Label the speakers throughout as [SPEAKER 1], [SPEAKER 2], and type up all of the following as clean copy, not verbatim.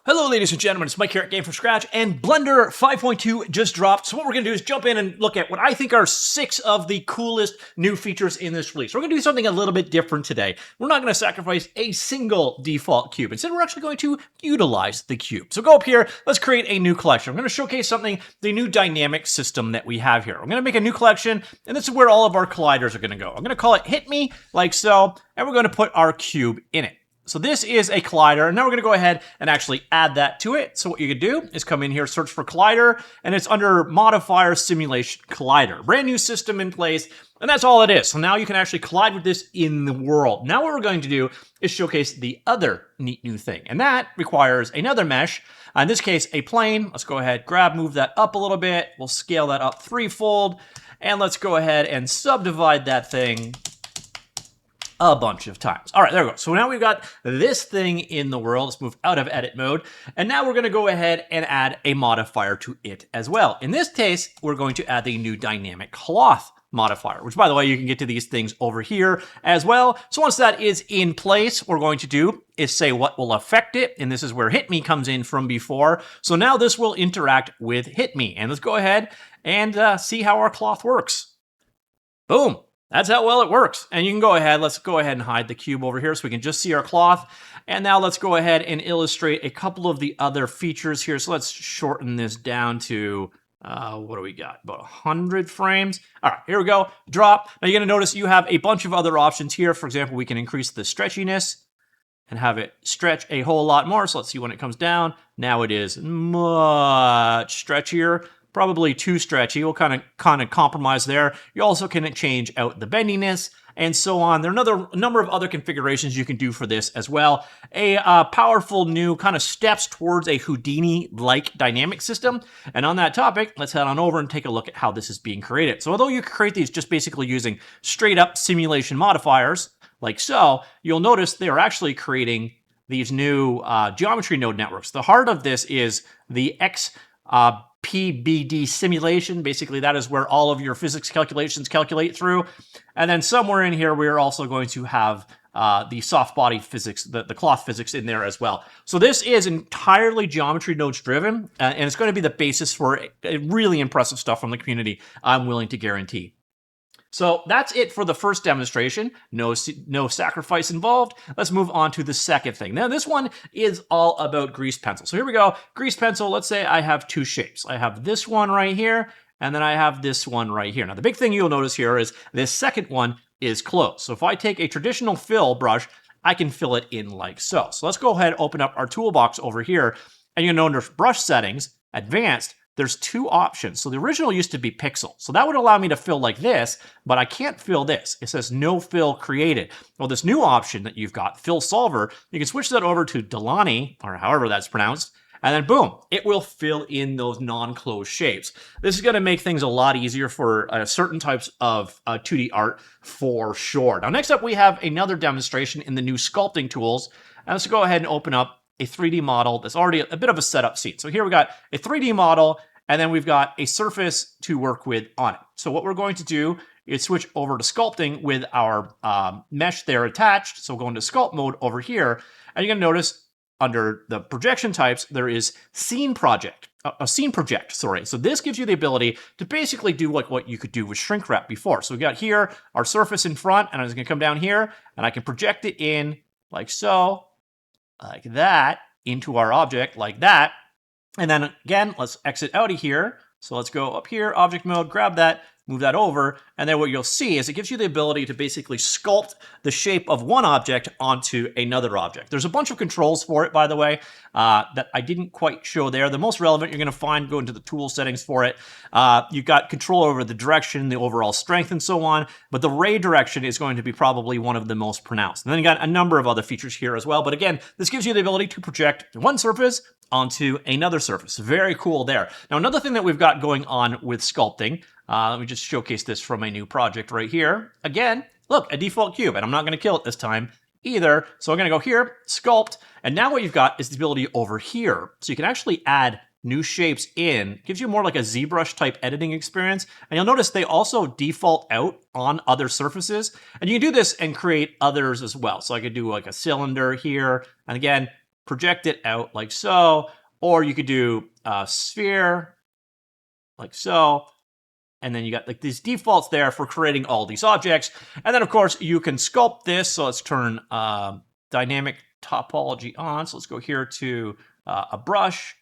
[SPEAKER 1] Hello ladies and gentlemen, it's Mike here at Gamefromscratch, and Blender 5.2 just dropped. So what we're going to do is jump in and look at what I think are 6 of the coolest new features in this release. We're going to do something a little bit different today. We're not going to sacrifice a single default cube. Instead, we're actually going to utilize the cube. So go up here, let's create a new collection. I'm going to showcase something, the new dynamic system that we have here. I'm going to make a new collection, and this is where all of our colliders are going to go. I'm going to call it Hit Me, like so, and we're going to put our cube in it. So this is a collider, and now we're going to go ahead and actually add that to it. So what you could do is come in here, search for collider, and it's under modifier simulation collider. Brand new system in place, and that's all it is. So now you can actually collide with this in the world. Now what we're going to do is showcase the other neat new thing, and that requires another mesh. In this case, a plane. Let's go ahead, move that up a little bit. We'll scale that up threefold, and let's go ahead and subdivide that thing a bunch of times. All right, there we go. So now we've got this thing in the world. Let's move out of edit mode. And now we're going to go ahead and add a modifier to it as well. In this case, we're going to add the new dynamic cloth modifier, which, by the way, you can get to these things over here as well. So once that is in place, what we're going to do is say what will affect it. And this is where Hit Me comes in from before. So now this will interact with Hit Me. And let's go ahead and see how our cloth works. Boom. That's how well it works. And you can go ahead, let's go ahead and hide the cube over here so we can just see our cloth. And now let's go ahead and illustrate a couple of the other features here. So let's shorten this down to, what do we got? About 100 frames. All right, here we go. Drop. Now you're going to notice you have a bunch of other options here. For example, we can increase the stretchiness and have it stretch a whole lot more. So let's see when it comes down. Now it is much stretchier. Probably too stretchy. We'll kind of compromise there. You also can change out the bendiness and so on. There are a number of other configurations you can do for this as well. A powerful new kind of steps towards a Houdini-like dynamic system. And on that topic, let's head on over and take a look at how this is being created. So although you can create these just basically using straight up simulation modifiers, like so, you'll notice they're actually creating these new geometry node networks. The heart of this is the PBD simulation. Basically, that is where all of your physics calculations calculate through. And then somewhere in here, we're also going to have the soft body physics, the cloth physics in there as well. So this is entirely geometry nodes driven, and it's going to be the basis for really impressive stuff from the community, I'm willing to guarantee. So that's it for the first demonstration. No sacrifice involved. Let's move on to the second thing. Now, this one is all about grease pencil. So here we go. Grease pencil, let's say I have 2 shapes. I have this one right here, and then I have this one right here. Now, the big thing you'll notice here is this second one is closed. So if I take a traditional fill brush, I can fill it in like so. So let's go ahead and open up our toolbox over here, and you'll notice brush settings, advanced, there's 2 options. So the original used to be pixel. So that would allow me to fill like this, but I can't fill this. It says no fill created. Well, this new option that you've got, fill solver, you can switch that over to Delani, or however that's pronounced, and then boom, it will fill in those non-closed shapes. This is going to make things a lot easier for certain types of 2D art for sure. Now, next up, we have another demonstration in the new sculpting tools. And let's go ahead and open up a 3D model that's already a bit of a setup scene. So here we got a 3D model, and then we've got a surface to work with on it. So what we're going to do is switch over to sculpting with our mesh there attached. So we'll go into sculpt mode over here, and you're going to notice under the projection types, there is scene project. Sorry. So this gives you the ability to basically do like what you could do with shrink wrap before. So we got here our surface in front, and I'm just going to come down here, and I can project it in like so, like that, into our object like that. And then again, let's exit out of here. So let's go up here, object mode, grab that, move that over, and then what you'll see is it gives you the ability to basically sculpt the shape of one object onto another object. There's a bunch of controls for it, by the way, that I didn't quite show there. The most relevant you're going to find, go into the tool settings for it. You've got control over the direction, the overall strength, and so on, but the ray direction is going to be probably one of the most pronounced. And then you got a number of other features here as well, but again, this gives you the ability to project one surface onto another surface. Very cool there. Now, another thing that we've got going on with sculpting, let me just showcase this from a new project right here. Again, look, a default cube, and I'm not going to kill it this time either. So I'm going to go here, sculpt, and now what you've got is the ability over here. So you can actually add new shapes in. Gives you more like a ZBrush type editing experience. And you'll notice they also default out on other surfaces. And you can do this and create others as well. So I could do like a cylinder here. And again, project it out like so, or you could do a sphere like so. And then you got like these defaults there for creating all these objects. And then of course you can sculpt this. So let's turn dynamic topology on. So let's go here to a brush,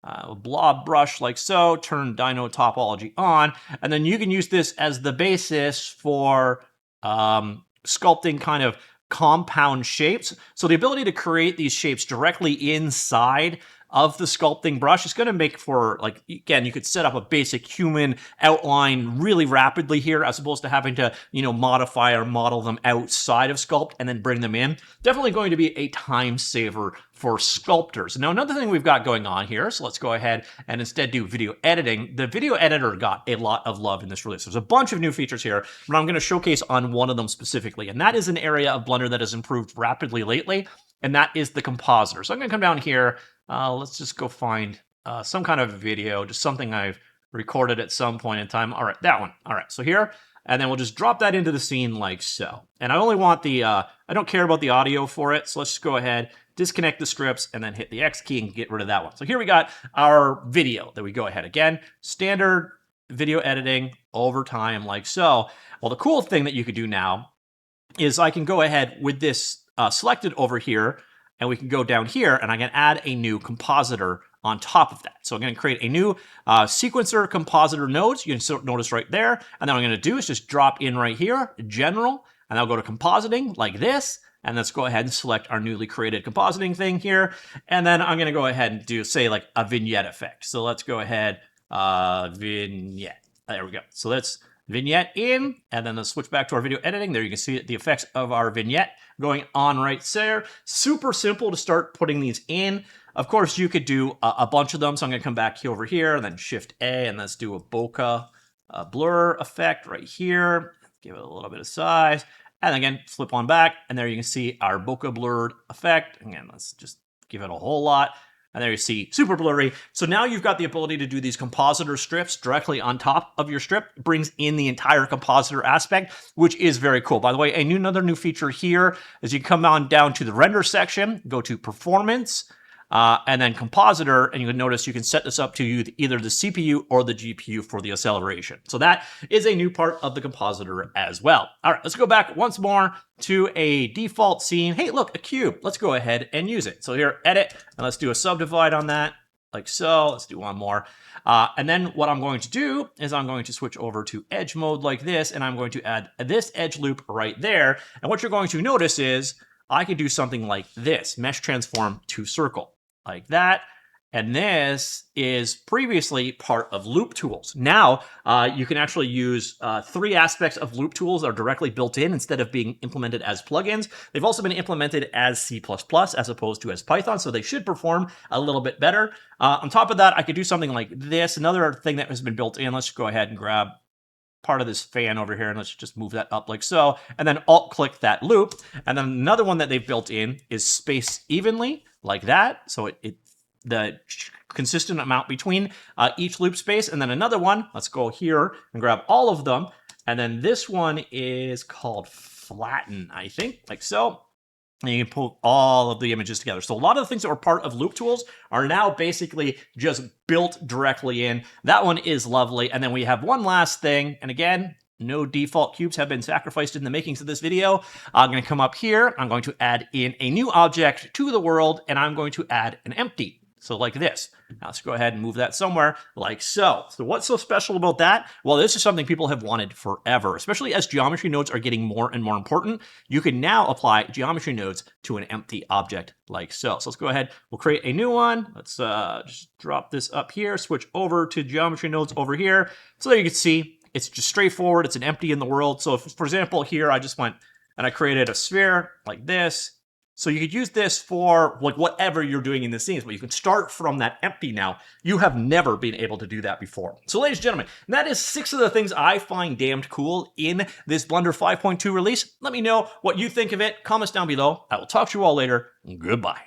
[SPEAKER 1] a blob brush like so, turn dyno topology on. And then you can use this as the basis for sculpting kind of compound shapes. So the ability to create these shapes directly inside of the sculpting brush is going to make for, like, again, you could set up a basic human outline really rapidly here, as opposed to having to, you know, modify or model them outside of Sculpt and then bring them in. Definitely going to be a time saver for sculptors. Now, another thing we've got going on here, so let's go ahead and instead do video editing. The video editor got a lot of love in this release. There's a bunch of new features here, but I'm going to showcase on one of them specifically, and that is an area of Blender that has improved rapidly lately, and that is the compositor. So I'm going to come down here. Let's just go find some kind of video, just something I've recorded at some point in time. All right, that one. All right, so here, and then we'll just drop that into the scene like so. And I only want the, I don't care about the audio for it, so let's just go ahead, disconnect the scripts, and then hit the X key and get rid of that one. So here we got our video that we go ahead. Again, standard video editing over time like so. Well, the cool thing that you could do now is I can go ahead with this selected over here, and we can go down here, and I can add a new compositor on top of that. So I'm going to create a new sequencer compositor node. You can notice right there. And then what I'm going to do is just drop in right here, general, and I'll go to compositing like this. And let's go ahead and select our newly created compositing thing here. And then I'm going to go ahead and do, say, like a vignette effect. So let's go ahead, vignette. There we go. So let's vignette in, and then let's switch back to our video editing. There you can see the effects of our vignette going on right there. Super simple to start putting these in. Of course, you could do a bunch of them. So I'm going to come back over here and then Shift A, and let's do a bokeh blur effect right here. Give it a little bit of size. And again, flip on back, and there you can see our bokeh blurred effect. Again, let's just give it a whole lot. And there you see, super blurry. So now you've got the ability to do these compositor strips directly on top of your strip. It brings in the entire compositor aspect, which is very cool. By the way, another new feature here is you come on down to the render section, go to performance, and then compositor, and you can notice you can set this up to either the CPU or the GPU for the acceleration. So that is a new part of the compositor as well. All right, let's go back once more to a default scene. Hey, look, a cube. Let's go ahead and use it. So here, edit, and let's do a subdivide on that, like so. Let's do one more. And then what I'm going to do is I'm going to switch over to edge mode like this, and I'm going to add this edge loop right there. And what you're going to notice is I can do something like this, mesh transform to circle, like that. And this is previously part of loop tools. Now you can actually use 3 aspects of loop tools that are directly built in instead of being implemented as plugins. They've also been implemented as C++ as opposed to as Python, so they should perform a little bit better. On top of that, I could do something like this. Another thing that has been built in, let's go ahead and grab part of this fan over here, and let's just move that up like so, and then alt-click that loop. And then another one that they've built in is space evenly, like that. So the consistent amount between each loop space. And then another one, let's go here and grab all of them. And then this one is called flatten, I think, like so. And you can pull all of the images together. So a lot of the things that were part of loop tools are now basically just built directly in. That one is lovely. And then we have one last thing. And again, no default cubes have been sacrificed in the makings of this video. I'm going to come up here. I'm going to add in a new object to the world, and I'm going to add an empty. So like this. Now let's go ahead and move that somewhere like so. So what's so special about that? Well, this is something people have wanted forever, especially as geometry nodes are getting more and more important. You can now apply geometry nodes to an empty object like so. So let's go ahead. We'll create a new one. Let's just drop this up here, switch over to geometry nodes over here. So there you can see it's just straightforward. It's an empty in the world. So if, for example, here I just went and I created a sphere like this. So you could use this for like whatever you're doing in the scenes, but you can start from that empty now. You have never been able to do that before. So ladies and gentlemen, that is 6 of the things I find damned cool in this Blender 5.2 release. Let me know what you think of it. Comments down below. I will talk to you all later. Goodbye.